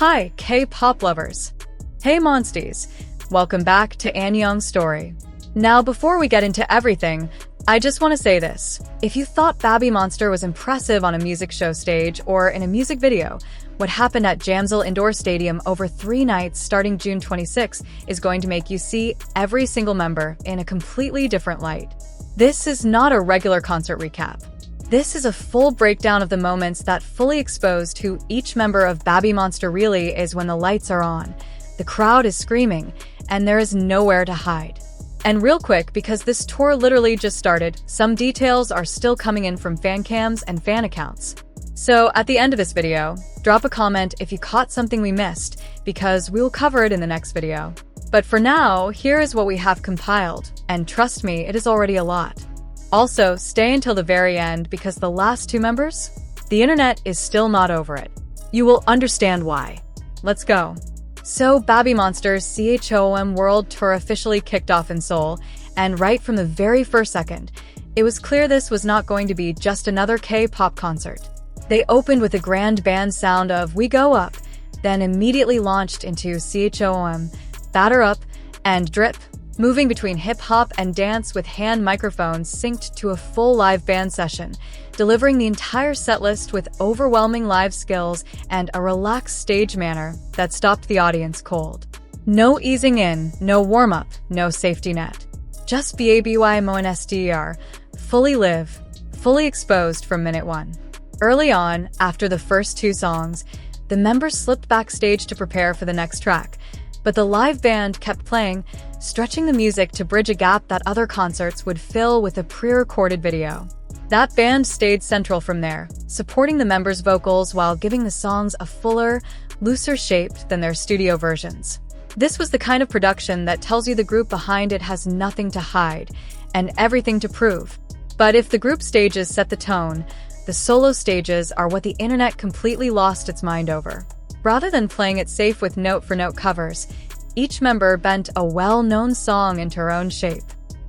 Hi, K-pop lovers. Hey MONSTIEZ, welcome back to Ahyeon's story. Now, before we get into everything, I just want to say this. If you thought BABYMONSTER was impressive on a music show stage or in a music video, what happened at Jamsil Indoor Stadium over 3 nights starting June 26 is going to make you see every single member in a completely different light. This is not a regular concert recap. This is a full breakdown of the moments that fully exposed who each member of BABYMONSTER really is when the lights are on, the crowd is screaming, and there is nowhere to hide. And real quick, because this tour literally just started, some details are still coming in from fan cams and fan accounts. So at the end of this video, drop a comment if you caught something we missed, because we will cover it in the next video. But for now, here is what we have compiled, and trust me, it is already a lot. Also, stay until the very end because the last 2 members? The internet is still not over it. You will understand why. Let's go. So, BABYMONSTER's CHOOM World Tour officially kicked off in Seoul, and right from the very first second, it was clear this was not going to be just another K-pop concert. They opened with a grand band sound of We Go Up, then immediately launched into CHOOM, Batter Up, and Drip, moving between hip-hop and dance with hand microphones synced to a full live band session, delivering the entire setlist with overwhelming live skills and a relaxed stage manner that stopped the audience cold. No easing in, no warm-up, no safety net. Just BABYMONSTER, fully live, fully exposed from minute 1. Early on, after the first 2 songs, the members slipped backstage to prepare for the next track, but the live band kept playing, stretching the music to bridge a gap that other concerts would fill with a pre-recorded video. That band stayed central from there, supporting the members' vocals while giving the songs a fuller, looser shape than their studio versions. This was the kind of production that tells you the group behind it has nothing to hide and everything to prove. But if the group stages set the tone, the solo stages are what the internet completely lost its mind over. Rather than playing it safe with note-for-note covers, each member bent a well-known song into her own shape.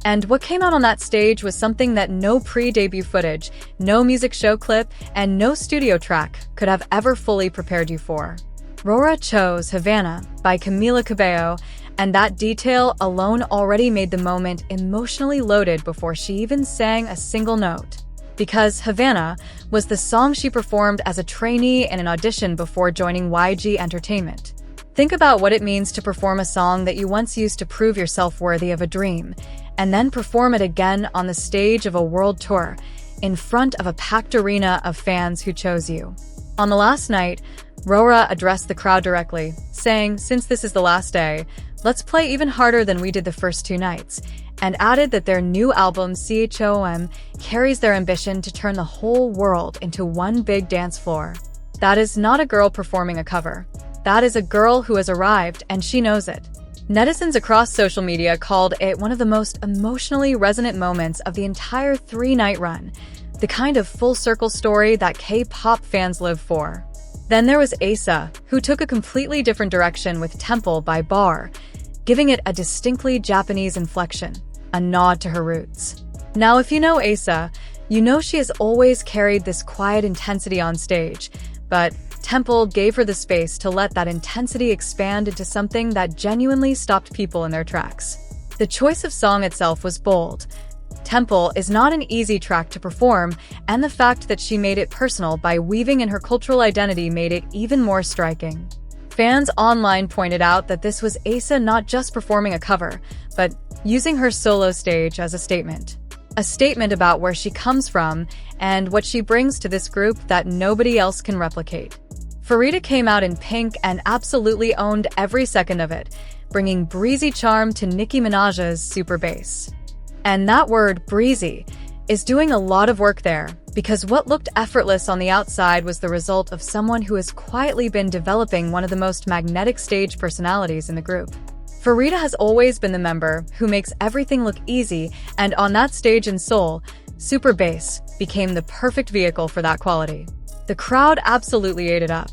And what came out on that stage was something that no pre-debut footage, no music show clip, and no studio track could have ever fully prepared you for. Rora chose Havana by Camila Cabello, and that detail alone already made the moment emotionally loaded before she even sang a single note. Because Havana was the song she performed as a trainee in an audition before joining YG Entertainment. Think about what it means to perform a song that you once used to prove yourself worthy of a dream, and then perform it again on the stage of a world tour, in front of a packed arena of fans who chose you. On the last night, Rora addressed the crowd directly, saying, "Since this is the last day, let's play even harder than we did the first 2 nights," and added that their new album CHOOM carries their ambition to turn the whole world into one big dance floor. That is not a girl performing a cover. That is a girl who has arrived, and she knows it. Netizens across social media called it one of the most emotionally resonant moments of the entire 3-night run, the kind of full-circle story that K-pop fans live for. Then there was Asa, who took a completely different direction with Temple by Bar, giving it a distinctly Japanese inflection, a nod to her roots. Now, if you know Asa, you know she has always carried this quiet intensity on stage, but Temple gave her the space to let that intensity expand into something that genuinely stopped people in their tracks. The choice of song itself was bold. Temple is not an easy track to perform, and the fact that she made it personal by weaving in her cultural identity made it even more striking. Fans online pointed out that this was Asa not just performing a cover, but using her solo stage as a statement. A statement about where she comes from and what she brings to this group that nobody else can replicate. Pharita came out in pink and absolutely owned every second of it, bringing breezy charm to Nicki Minaj's super bass. And that word, breezy, is doing a lot of work there, because what looked effortless on the outside was the result of someone who has quietly been developing one of the most magnetic stage personalities in the group. Pharita has always been the member who makes everything look easy, and on that stage in Seoul, super bass became the perfect vehicle for that quality. The crowd absolutely ate it up.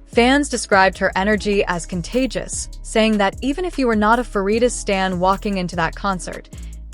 Fans described her energy as contagious, saying that even if you were not a Pharita stan walking into that concert,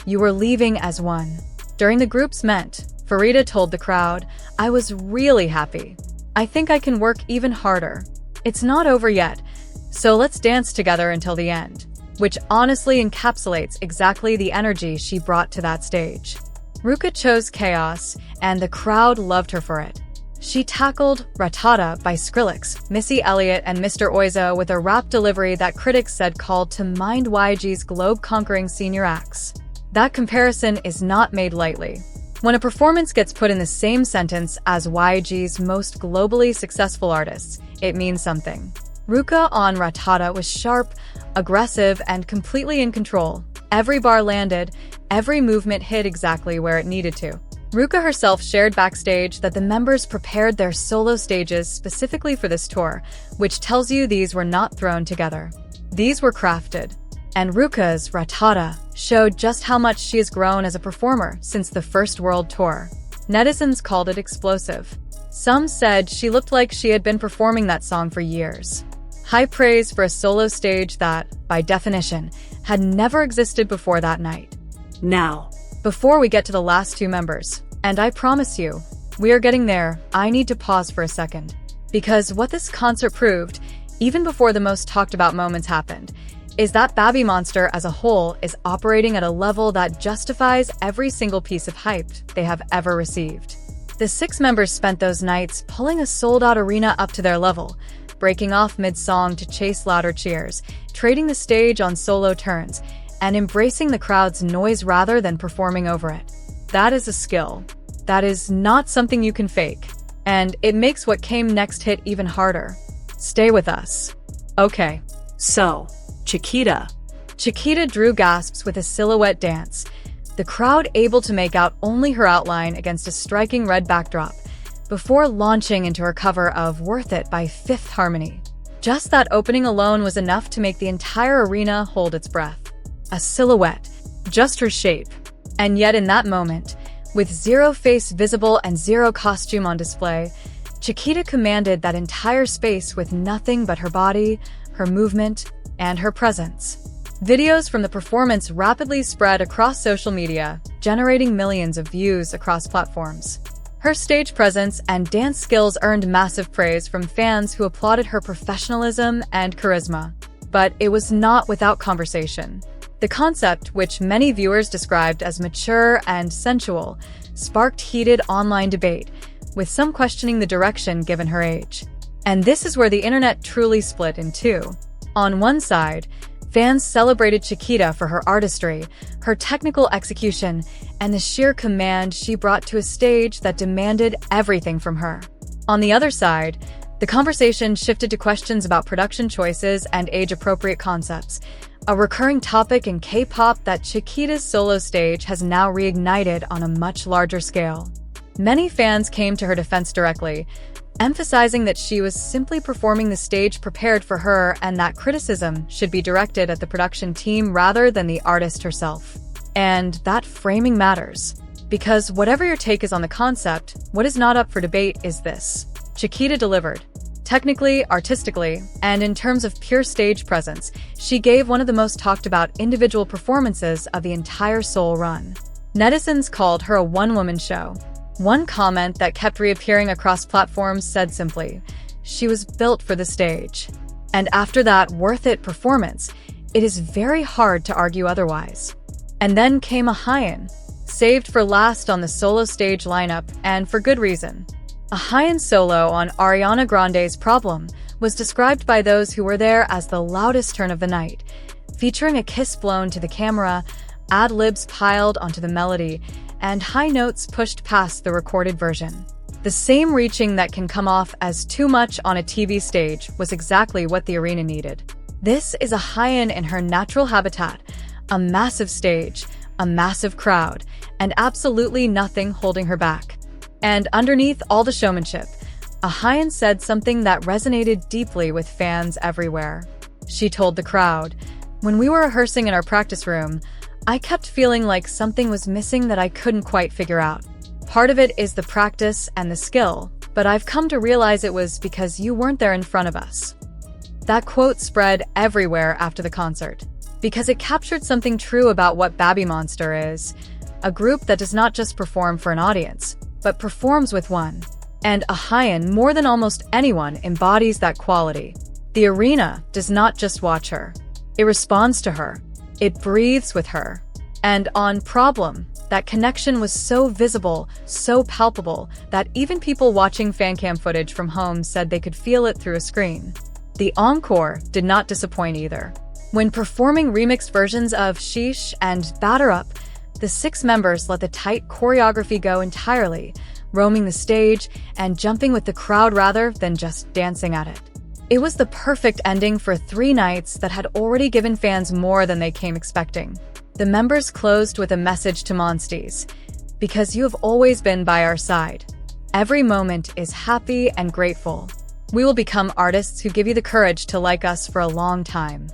you were leaving as one. During the group's Ment, Pharita told the crowd, "I was really happy. I think I can work even harder." It's not over yet, so let's dance together until the end, which honestly encapsulates exactly the energy she brought to that stage. Ruka chose chaos, and the crowd loved her for it. She tackled Ratata by Skrillex, Missy Elliott, and Mr. Oizo with a rap delivery that critics said called to mind YG's globe-conquering senior acts. That comparison is not made lightly. When a performance gets put in the same sentence as YG's most globally successful artists, it means something. Ruka on Ratata was sharp, aggressive, and completely in control. Every bar landed, every movement hit exactly where it needed to. Ruka herself shared backstage that the members prepared their solo stages specifically for this tour, which tells you these were not thrown together. These were crafted. And Ruka's Ratata showed just how much she has grown as a performer since the first World Tour. Netizens called it explosive. Some said she looked like she had been performing that song for years. High praise for a solo stage that, by definition, had never existed before that night. Now, before we get to the last two members, and I promise you, we are getting there, I need to pause for a second. Because what this concert proved, even before the most talked about moments happened, is that BABYMONSTER as a whole is operating at a level that justifies every single piece of hype they have ever received. The 6 members spent those nights pulling a sold-out arena up to their level, breaking off mid-song to chase louder cheers, trading the stage on solo turns, and embracing the crowd's noise rather than performing over it. That is a skill. That is not something you can fake. And it makes what came next hit even harder. Stay with us. Okay. So, Chiquita. Chiquita drew gasps with a silhouette dance, the crowd able to make out only her outline against a striking red backdrop, before launching into her cover of Worth It by Fifth Harmony. Just that opening alone was enough to make the entire arena hold its breath. A silhouette, just her shape. And yet in that moment, with zero face visible and zero costume on display, Chiquita commanded that entire space with nothing but her body, her movement, and her presence. Videos from the performance rapidly spread across social media, generating millions of views across platforms. Her stage presence and dance skills earned massive praise from fans who applauded her professionalism and charisma. But it was not without conversation. The concept, which many viewers described as mature and sensual, sparked heated online debate, with some questioning the direction given her age. And this is where the internet truly split in two. On one side, fans celebrated Chiquita for her artistry, her technical execution, and the sheer command she brought to a stage that demanded everything from her. On the other side, the conversation shifted to questions about production choices and age-appropriate concepts, a recurring topic in K-pop that Chiquita's solo stage has now reignited on a much larger scale. Many fans came to her defense directly, emphasizing that she was simply performing the stage prepared for her and that criticism should be directed at the production team rather than the artist herself. And that framing matters. Because whatever your take is on the concept, what is not up for debate is this. Chiquita delivered. Technically, artistically, and in terms of pure stage presence, she gave one of the most talked about individual performances of the entire Seoul run. Netizens called her a one-woman show. One comment that kept reappearing across platforms said simply, "She was built for the stage." And after that Worth It performance, it is very hard to argue otherwise. And then came Ahyeon, saved for last on the solo stage lineup, and for good reason. Ahyeon's solo on Ariana Grande's Problem was described by those who were there as the loudest turn of the night, featuring a kiss blown to the camera, ad-libs piled onto the melody, and high notes pushed past the recorded version. The same reaching that can come off as too much on a TV stage was exactly what the arena needed. This is Ahyeon in her natural habitat, a massive stage, a massive crowd, and absolutely nothing holding her back. And underneath all the showmanship, Ahyeon said something that resonated deeply with fans everywhere. She told the crowd, "When we were rehearsing in our practice room, I kept feeling like something was missing that I couldn't quite figure out. Part of it is the practice and the skill, but I've come to realize it was because you weren't there in front of us." That quote spread everywhere after the concert, because it captured something true about what BABYMONSTER is, a group that does not just perform for an audience, but performs with one. And Ahyeon, more than almost anyone, embodies that quality. The arena does not just watch her. It responds to her. It breathes with her. And on Problem, that connection was so visible, so palpable, that even people watching fancam footage from home said they could feel it through a screen. The encore did not disappoint either. When performing remixed versions of Sheesh and Batter Up, the 6 members let the tight choreography go entirely, roaming the stage and jumping with the crowd rather than just dancing at it. It was the perfect ending for 3 nights that had already given fans more than they came expecting. The members closed with a message to MONSTIEZ, because you have always been by our side. Every moment is happy and grateful. We will become artists who give you the courage to like us for a long time.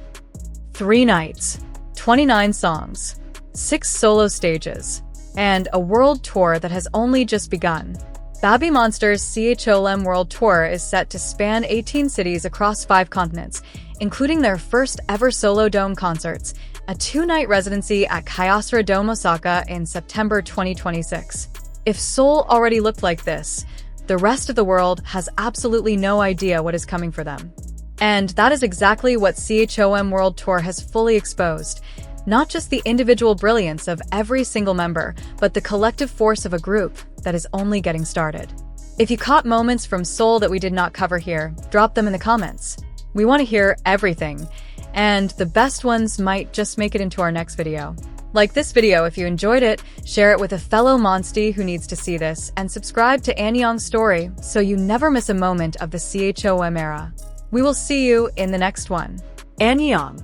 3 nights, 29 songs, 6 solo stages, and a world tour that has only just begun. BABYMONSTER's CHOOM World Tour is set to span 18 cities across 5 continents, including their first ever solo dome concerts, a 2-night residency at Kyocera Dome Osaka in September 2026. If Seoul already looked like this, the rest of the world has absolutely no idea what is coming for them. And that is exactly what CHOOM World Tour has fully exposed. Not just the individual brilliance of every single member, but the collective force of a group that is only getting started. If you caught moments from Seoul that we did not cover here, drop them in the comments. We want to hear everything, and the best ones might just make it into our next video. Like this video if you enjoyed it, share it with a fellow Monstie who needs to see this, and subscribe to Ahyeon's story so you never miss a moment of the CHOOM era. We will see you in the next one. Ahyeon.